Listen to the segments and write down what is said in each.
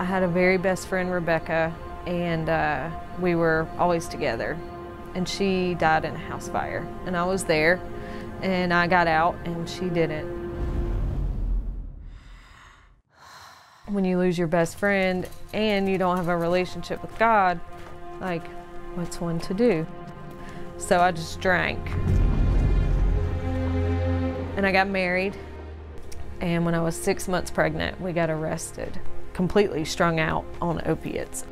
I had a very best friend, Rebecca, and we were always together. And she died in a house fire, and I was there, and I got out, and she didn't. When you lose your best friend and you don't have a relationship with God, like, what's one to do? So I just drank. And I got married, and when I was 6 months pregnant, we got arrested, completely strung out on opiates.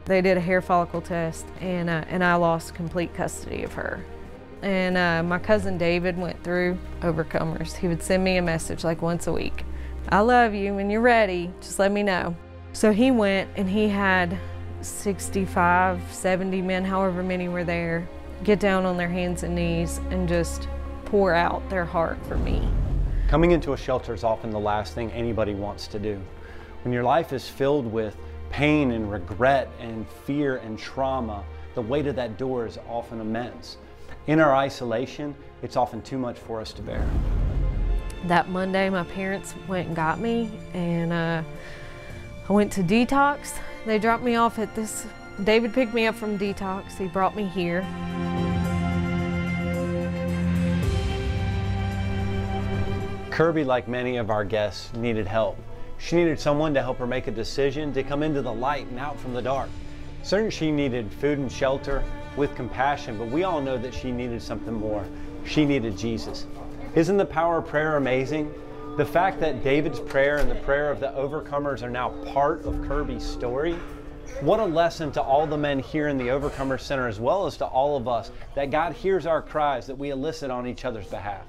They did a hair follicle test, and I lost complete custody of her. And my cousin David went through Overcomers. He would send me a message like once a week. I love you, when you're ready, just let me know. So he went, and he had 65, 70 men, however many were there, get down on their hands and knees and just pour out their heart for me. Coming into a shelter is often the last thing anybody wants to do. When your life is filled with pain and regret and fear and trauma, the weight of that door is often immense. In our isolation, it's often too much for us to bear. That Monday, my parents went and got me, and I went to detox. They dropped me off at this, David picked me up from detox. He brought me here. Kirby, like many of our guests, needed help. She needed someone to help her make a decision to come into the light and out from the dark. Certainly she needed food and shelter with compassion, but we all know that she needed something more. She needed Jesus. Isn't the power of prayer amazing? The fact that David's prayer and the prayer of the Overcomers are now part of Kirby's story. What a lesson to all the men here in the Overcomer Center, as well as to all of us, that God hears our cries that we elicit on each other's behalf.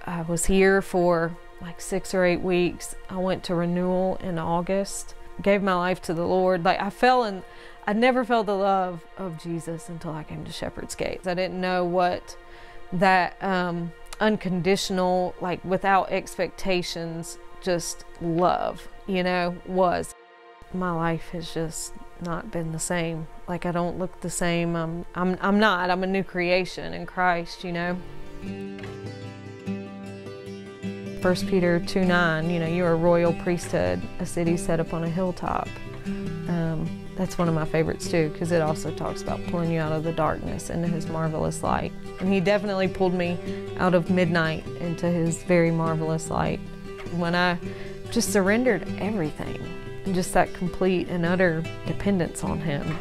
I was here for like 6 or 8 weeks. I went to renewal in August, gave my life to the Lord. Like I never felt the love of Jesus until I came to Shepherd's Gate. I didn't know what that unconditional, like without expectations, just love, you know, was. My life has just not been the same. Like I don't look the same. I'm a new creation in Christ, you know. 1 Peter 2:9, you know, you're a royal priesthood, a city set up on a hilltop. That's one of my favorites too, because it also talks about pulling you out of the darkness into His marvelous light. And He definitely pulled me out of midnight into His very marvelous light when I just surrendered everything and just that complete and utter dependence on Him.